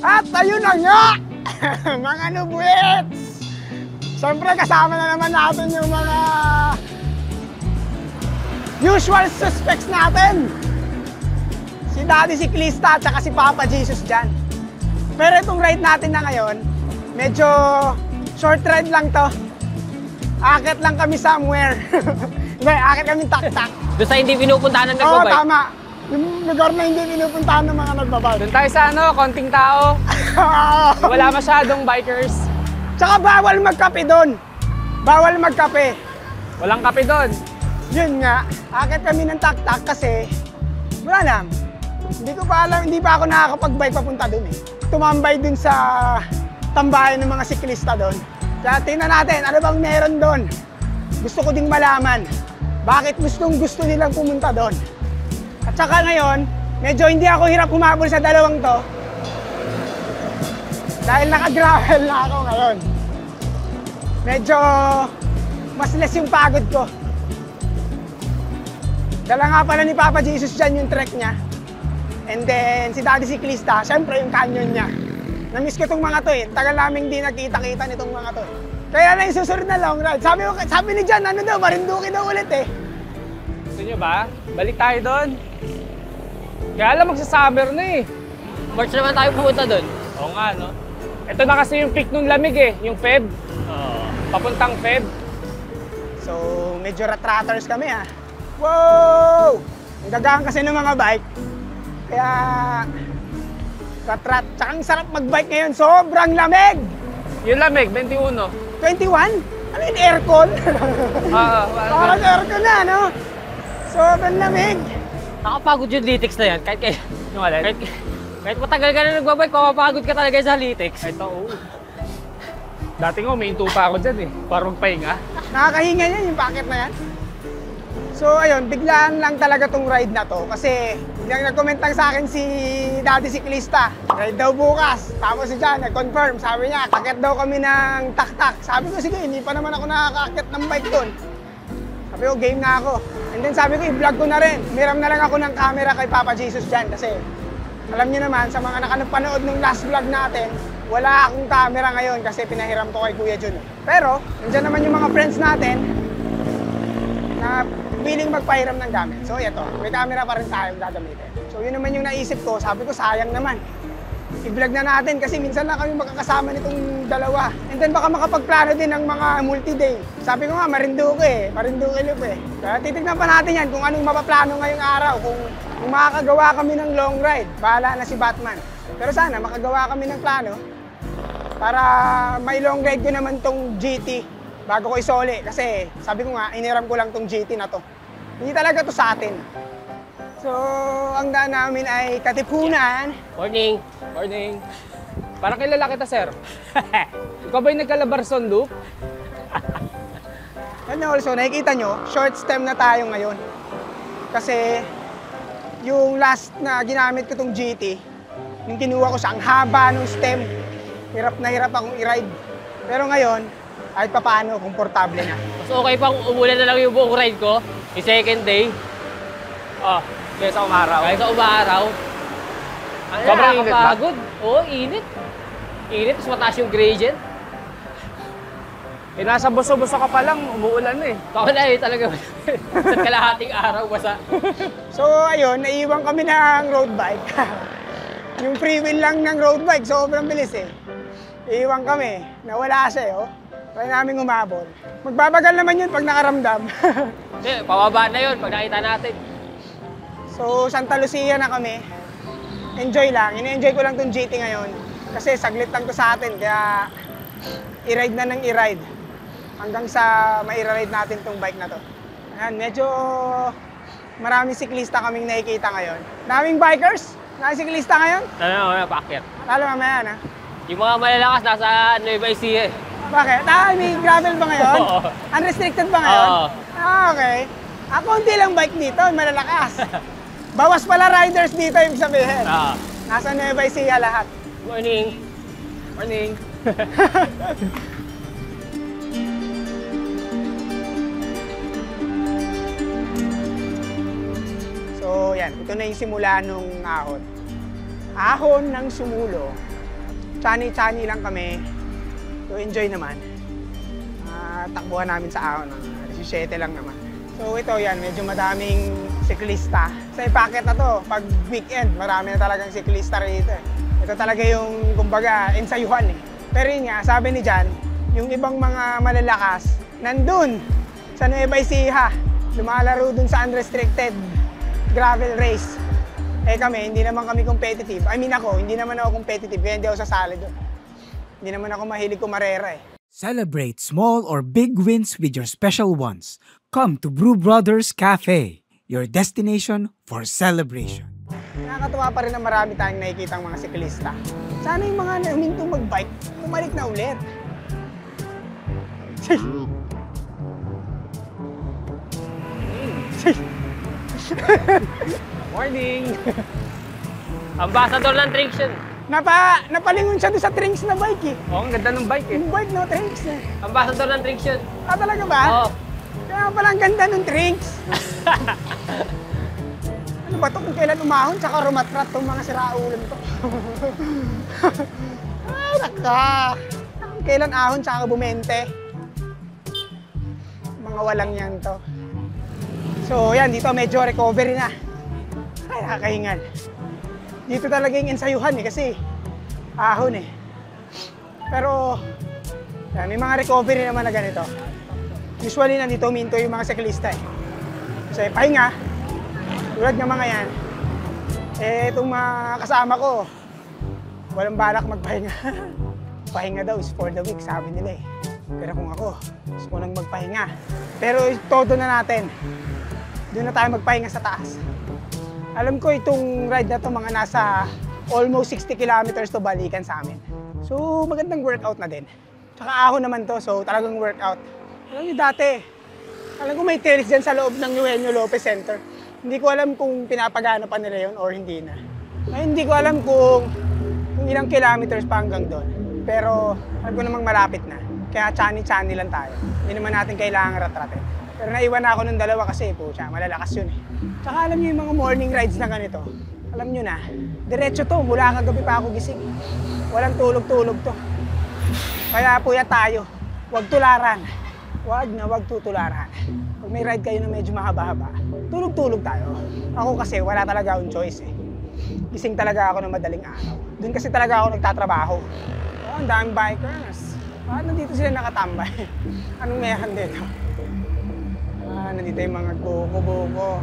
At ayun na nga, mga nubuets! Siyempre kasama na naman natin yung mga usual suspects natin. Si Daddy Siklista at saka si Papa Jesus dyan. Pero itong ride natin na ngayon, medyo short ride lang to. Akit lang kami somewhere. Hindi, akit kami tak-tak. Doon sa hindi pinupuntahan ng Oo, nagbabike. tama. Yung lugar na hindi pinupuntahan ng mga nagbabike. Doon tayo sa konting tao. Wala masyadong bikers. Tsaka bawal magkape doon. Bawal magkape. Walang kape doon. Yun nga, akit kami ng tak-tak kasi wala na. Hindi ko pa alam, hindi pa ako nakakapag-bike papunta doon eh. Tumambay doon sa tambayan ng mga siklista doon. Kaya tingnan natin, ano bang meron doon? Gusto ko ding malaman. Bakit gusto nilang pumunta doon? At saka ngayon, medyo hindi ako hirap humabol sa dalawang to. Dahil naka-gravel na ako ngayon. Medyo mas less yung pagod ko. Dala nga pala ni Papa Jesus dyan yung trek niya. And then si Daddy Siklista, syempre yung canyon niya. Namiss ko itong mga to eh. Tagal namin di nagkita-kita nitong mga to. Kaya na yung susunod na long ride. Sabi ni Jan, ano daw, Marinduque daw ulit eh. Gusto nyo ba? Balik tayo doon. Kaya alam, magsa-summer na eh. March naman tayo pumunta doon. Oo nga, no? Ito na kasi yung peak nung lamig eh, yung Feb. Papuntang Feb. So, medyo rat-ratters kami ah. Wow! Ang gagaan kasi ng mga bike. Kaya, rat-rat. Tsaka ang sarap mag-bike ngayon, sobrang lamig! Yung lamig, 21. 21? Ano yung aircon? Parang aircon na, no? Sobrang lamig. Nakapagod yung Litex na yan. Kahit Yung alin? kahit matagal ka na nagbabike, mapapagod ka talaga sa Litex. Ito, oo. Dati nga, may into pa ako dyan eh. Para magpahinga. Nakakahinga yan, yung packet na yan. So ayun, biglaan lang talaga tong ride na to kasi biglang nag-comment lang sa akin si Daddy Siklista. Ride daw bukas. Tapos si Jan, nag-confirm. Sabi niya, akit daw kami ng tak-tak. Sabi ko, sige, hindi pa naman ako nakakakit ng bike doon. Sabi ko, game na ako. And then sabi ko, i-vlog ko na rin. Miram na lang ako ng camera kay Papa Jesus dyan kasi alam niyo naman, sa mga nakapanood ng last vlog natin, wala akong camera ngayon kasi pinahiram ko kay Kuya Jun. Pero, nandiyan naman yung mga friends natin na willing magpahiram ng gamit. So, ito, may camera pa rin tayong gagamitin. So, yun naman yung naisip ko. Sabi ko, sayang naman. I-vlog na natin kasi minsan lang kami magkakasama nitong dalawa. And then baka makapagplano din ng mga multi-day. Sabi ko nga, Marinduque Loop eh. Kaya titignan pa natin yan kung anong mapaplano ngayong araw. Kung makakagawa kami ng long ride, bahala na si Batman. Pero sana makagawa kami ng plano para may long ride ko naman tong GT bago ko isole. Kasi sabi ko nga, iniram ko lang tong GT na to. Hindi talaga to sa atin. So, ang daan namin ay Katipunan. Morning! Morning. Parang kilala kita, sir. Ikaw ba yung nagkalabarson loop? And also, nakikita nyo, short stem na tayo ngayon. Kasi, yung last na ginamit ko tong GT, yung kinuha ko siya, ang haba ng stem. Hirap na hirap akong i-ride. Pero ngayon, kahit papaano, komportable na. Mas okay pang umulan na lang yung buong ride ko. Yung second day. Oh, kaysa umaraw. Kahit sa umaraw. Ano, Sobrang init ba? nakakapagod. Oo, init. Init, tapos mataas yung gradient. Eh, nasa buso-buso ka pa lang, umuulan na eh. Baka na eh, talaga. Sa kalahating araw, basta. So, ayun, naiwan kami ng road bike. Yung free wheel lang ng road bike, sobrang bilis eh. Iiwan kami, nawala siya eh, oh. Kaya namin umabol. Magbabagal naman yun pag nakaramdam. Hindi, pababa na yun pag nakita natin. So, Santa Lucia na kami. Enjoy lang. Ine-enjoy ko lang tong GT ngayon. Kasi saglit lang to sa atin, kaya i-ride na ng i-ride. Hanggang sa mai-ride natin tong bike na to. Ayan, medyo maraming siklista kaming nakikita ngayon. Daming bikers? Daming siklista ngayon? Ano, paakyat. Lalo mamaya na. Yung mga malalakas nasa Nueva Ecija eh. Bakit? May gravel ba ngayon? Oo. Unrestricted ba ngayon? Oo. Okay. Konti lang bike dito, malalakas. Bawas pala riders dito, ibig sabihin. Nasa Nueva Ecija lahat. Morning. Morning. So yan, ito na yung simula nung ahon. Ahon ng sumulo. Chani-chani lang kami. So enjoy naman. Takbuhan namin sa ahon. 17 lang naman. So ito yan, medyo madaming siklista. Sa packet na to, pag weekend, marami na talagang siklista rito. Ito talaga yung, kumbaga, ensayuhan eh. Pero yun nga, sabi ni Jan, yung ibang mga malalakas, nandun sa Nueva Ecija, lumalaro dun sa unrestricted gravel race. Eh kami, hindi naman kami competitive. I mean ako, hindi naman ako competitive, kaya hindi ako sasali doon. Hindi naman ako mahilig kumarera eh. Celebrate small or big wins with your special ones. Come to Brew Brothers Cafe, your destination for celebration. Nakakatuwa pa rin na marami tayong nakikitang mga siklista. Sana yung mga humintong mag-bike, bumalik na ulit. Morning! Ambassador ng Trinks yun. Napalingon siya doon sa Trinks na bike eh. Oo, ang ganda ng bike eh. Yung bike no, Trinks eh. Ambassador ng Trinks yun. Talaga ba? Oo. Kaya pala ang ganda ng Trinks. Ano ba ito kung kailan umahon tsaka rumatrat itong mga siraulan to? Ay, naka! Kung kailan ahon tsaka bumente. Mga walang yan to. So yan, dito medyo recovery na. Ay, nakakahingal. Dito talaga yung ensayuhan eh, kasi ahon eh. Pero, yan, may mga recovery naman na ganito. Usually, nandito huminto yung mga siklista eh. Kasi pahinga, tulad ng mga yan, eh, itong mga kasama ko, walang balak magpahinga. Pahinga daw is for the week, sabi nila eh. Pero kung ako, gusto ko nang magpahinga. Pero todo na natin. Doon na tayo magpahinga sa taas. Alam ko itong ride na to mga nasa almost 60 kilometers to balikan sa amin. So magandang workout na din. Tsaka ahon naman to, so talagang workout. Alam niyo dati, alam ko may trails dyan sa loob ng Eugenio Lopez Center. Hindi ko alam kung pinapagana pa nila yun or hindi na. Ngayon hindi ko alam kung ilang kilometers pa hanggang doon. Pero alam ko namang malapit na. Kaya chani-chani lang tayo. Hindi naman natin kailangan rat-ratin. Pero naiwan na ako ng dalawa kasi po siya, malalakas yun eh. Tsaka alam niyo yung mga morning rides na ganito, alam niyo na, diretso to, mula kagabi pa ako gising. Walang tulog-tulog to. Kaya puya tayo, huwag tularan. Huwag tutularan. Pag may ride kayo na medyo mahaba-haba, tulog-tulog tayo. Ako kasi wala talaga akong choice eh. Gising talaga ako ng madaling araw. Doon kasi talaga ako nagtatrabaho. Oh, ang daming bikers. Nandito sila nakatambay. Anong meron dito? Nandito yung mga buko-buko.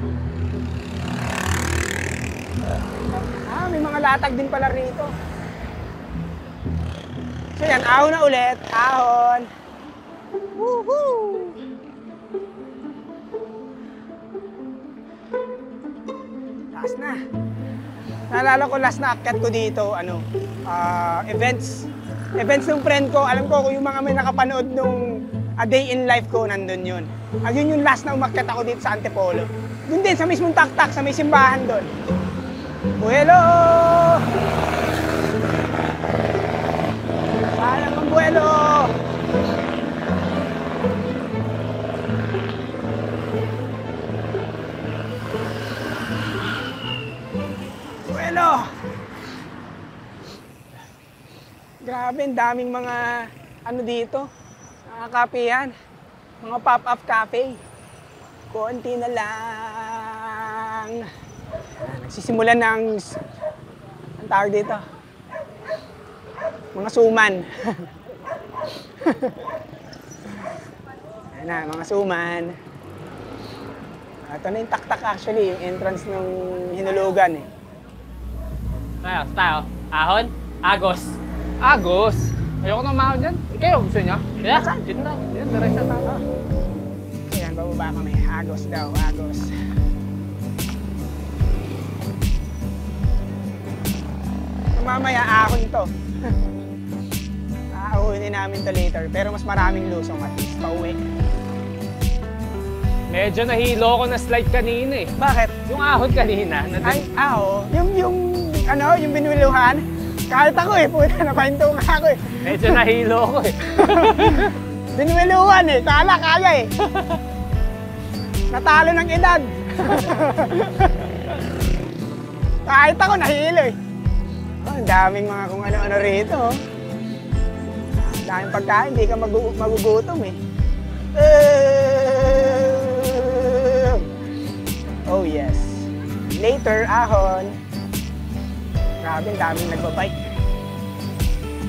May mga latag din pala rito. So yan, ahon na ulit. Ahon. Woohoo! Last na. Naalala ko last na akyat ko dito, events. Events ng friend ko, alam ko kung yung mga may nakapanood nung A Day in Life ko, nandun yun. Yun yung last na umakyat ako dito sa Antipolo. Doon din, sa mismong taktak, sa may simbahan doon. Buelo! Sayang ang buelo! Buelo! Grabe, ang daming mga dito. Kape yan. Mga pop-up cafe. Konti na lang. Nagsisimula ng, ang tawag dito? Mga suman. Ayan na, mga suman. Ito na yung taktak actually, yung entrance ng Hinulugan eh. Tayo. Ahon? Agos. Agos! Ayoko na mahal dyan. Kayo, gusto niya? Yeah, Saan? dito na. Yan, diretso na tayo. Ayan, bababa kami. Agos daw, agos. Mamaya ahon to. Aahunin namin to later. Pero mas maraming lusong at least pauwi. Medyo nahilo ko na slide kanina eh. Bakit? Yung ahon kanina. Ay, oo. Yung binuluhan. Kahit ako eh, puta, napahinto nga ako eh. Medyo nahilo ko eh. Binuluhan eh, kaya eh. Natalo ng edad. Kahit ako nahilo eh. Ay, Ang daming mga kung ano-ano rito. Ang daming pagkain, hindi ka magugutom eh. Oh yes. Later, ahon. Grabe, ang daming nagbabike.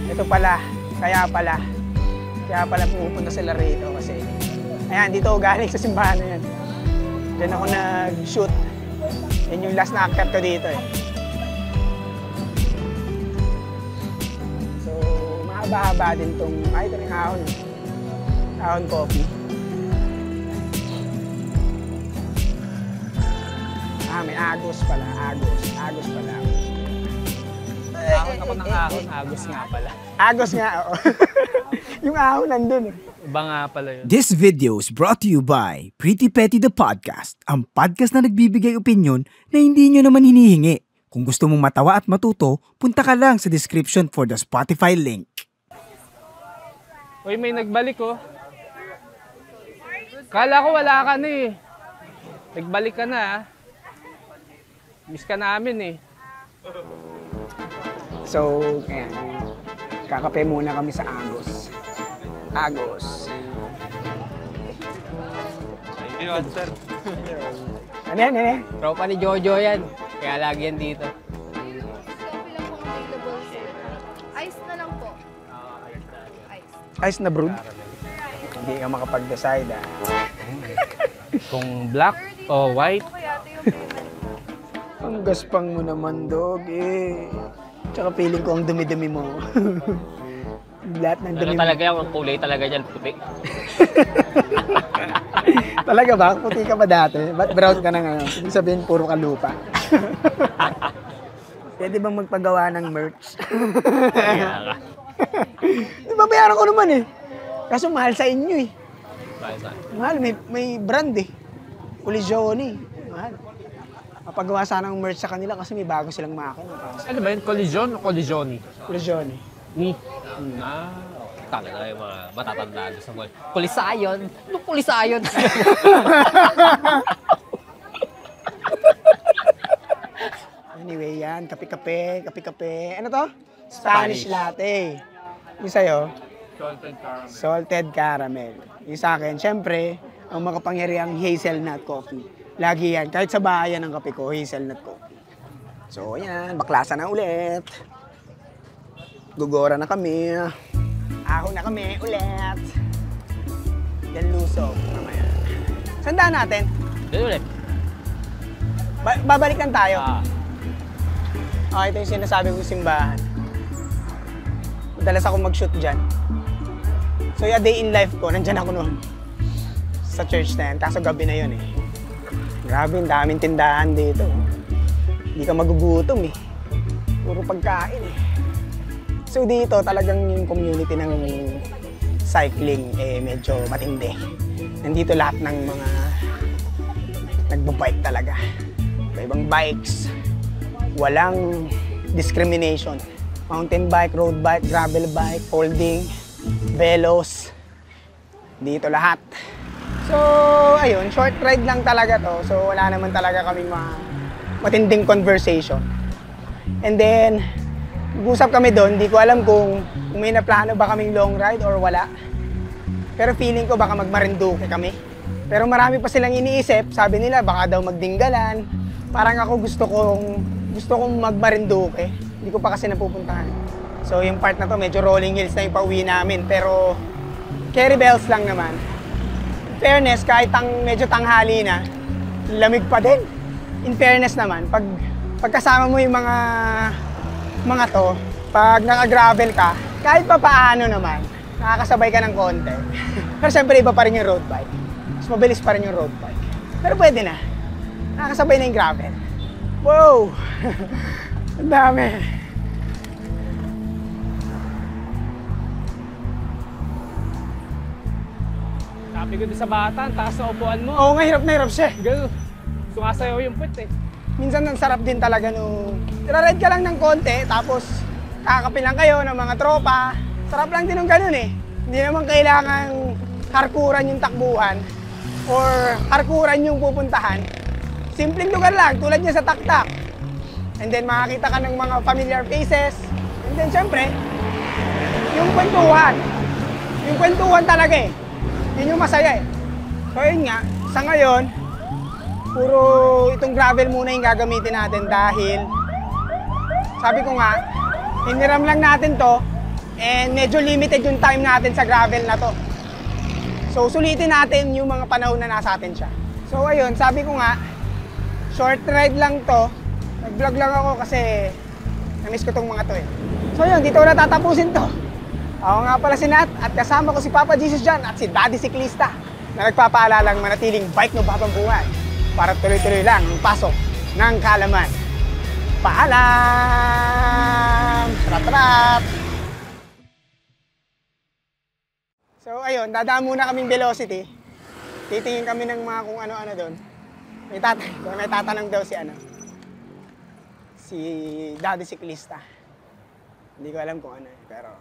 Ito pala, kaya pala pupunta sila rito kasi ayan, dito ako galing sa simbahan na yan. Diyan ako nag-shoot. Yan yung last na act ko dito eh. So, mahaba-haba din tong, ito rin ahon. Ahon coffee. May agos pala, agos pala. Ahon ako ng ahon, agos nga pala. Agos nga, oo. Yung ahon nandun eh. Iba nga pala yun. This video is brought to you by Pretty Petty the Podcast, ang podcast na nagbibigay opinyon na hindi nyo naman hinihingi. Kung gusto mong matawa at matuto, punta ka lang sa description for the Spotify link. Uy, may nagbalik oh. Kala ko wala ka na eh. Nagbalik ka na ah. Miss ka namin eh. So, ayan. Kakape muna kami sa Agos. Agos. Thank you, sir. Ano yan? Tropa ni Jojo yan. Kaya lagi yan dito. Coffee lang po available, sir. Ice na lang po. Ice. Ice na brood? Hindi ka makapag-decide ah. Kung black o white. Kaya ito yung payment. Ang gaspang mo naman, dog eh. Tsaka feeling ko ang dumi-dumi mo. Lahat ng Ano dumi mo. talaga yan? Ang kulay talaga dyan, puti. Talaga ba? Puti ka ba dati? Ba't brown ka na ngayon? Ibig sabihin, puro ka lupa. Pwede bang magpagawa ng merch? Kaya ka. Babayaran ko naman eh. Kaso mahal sa inyo eh. Bakit saan? Mahal, may brand eh. Collision mahal. Mapagawa sana ng merch sa kanila kasi may bago silang makina. Ano ba yun? Collision o Collisioni? Collision Ni. Talaga yung mga matatanda sa mall. Pulisayon! Anong pulisayon? Anyway, yan. Kape-kape. Ano to? Spanish latte. Yung sa'yo? Salted caramel. Salted caramel. Yung sa akin, syempre, ang makapangyarihang hazelnut coffee. Lagi yan. Kahit sa bahay yan ang kape ko, hazelnut coffee. So, yan. Baklasa na ulit. Gugora na kami. Ahon na kami ulit. Yan lusog. Mamaya. Sandaan natin. Dito ulit. Babalikan tayo. Ah, Ito yung sinasabi kong simbahan. Madalas ako mag-shoot dyan. So, yung day in life ko, nandyan ako noon. Sa church na yan. Kaso gabi na yun eh. Grabe, ang daming tindahan dito. Hindi ka magugutom eh. Puro pagkain eh. So, dito talagang yung community ng cycling eh medyo matindi. Nandito lahat ng mga nagbabike talaga. Ibang bikes. Walang discrimination. Mountain bike, road bike, gravel bike, folding, velos. Dito lahat. So, ayun, short ride lang talaga to. So, wala naman talaga kaming matinding conversation. And then, nag-usap kami doon. Hindi ko alam kung may naplano ba kaming long ride or wala. Pero feeling ko baka magmarinduque kami. Pero marami pa silang iniisip. Sabi nila baka daw magdinggalan. Parang ako gusto kong magmarinduque. Hindi ko pa kasi napupuntahan. So yung part na to medyo rolling hills na yung pauwi namin. Pero carry bells lang naman. In fairness, kahit medyo tanghali na, lamig pa din. In fairness naman, pagkasama mo yung mga to, pag naka-gravel ka, kahit pa paano naman, nakakasabay ka ng konti. Pero siyempre iba pa rin yung road bike. Mas mabilis pa rin yung road bike. Pero pwede na. Nakakasabay na yung gravel. Wow! Ang dami. Sabi ko din sa bata, ang taas na upuan mo. Oo nga, hirap na hirap siya. Ganun. Sumasayaw yung puwet eh. Minsan ang sarap din talaga nung ride ka lang ng konti, tapos kakapin lang kayo ng mga tropa. Sarap lang din ng ganun eh. Hindi naman kailangan harkuran yung takbuhan or harkuran yung pupuntahan. Simpleng lugar lang, tulad niya sa taktak. And then makakita ka ng mga familiar faces. And then syempre, yung kwentuhan. Yung kwentuhan talaga eh. Yun yung masaya eh. So yun nga, sa ngayon, puro itong gravel muna yung gagamitin natin dahil sabi ko nga, hiniram lang natin to and medyo limited yung time natin sa gravel na to. So sulitin natin yung mga panahon na nasa atin siya. So ayun, sabi ko nga, short ride lang to. Nag-vlog lang ako kasi na-miss ko tong mga to eh. So yun, dito ko na tatapusin to. Ako nga pala si Nat at kasama ko si Papa Jesus dyan at si Daddy Siklista na nagpapaalalang manatiling bike no babang buhay para tuloy-tuloy lang ang pasok ng Kalaman. Paalam! Trat-trat! So ayun, dadaan muna kaming Velocity. Titingin kami ng mga kung ano-ano doon. May tatanong daw si Daddy Siklista. Hindi ko alam kung ano pero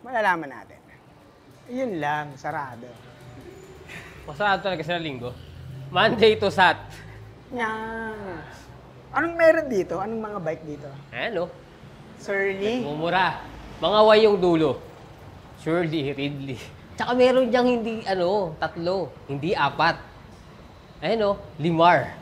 malalaman natin. Yun lang, sarado. Masarap talaga sa linggo. Monday to Sat. Nga. Anong meron dito? Anong mga bike dito? Ano? Surly? Mumura. Mga way yung dulo. Surely, Ridley. Tsaka meron diyang hindi, 3, hindi 4. Limar.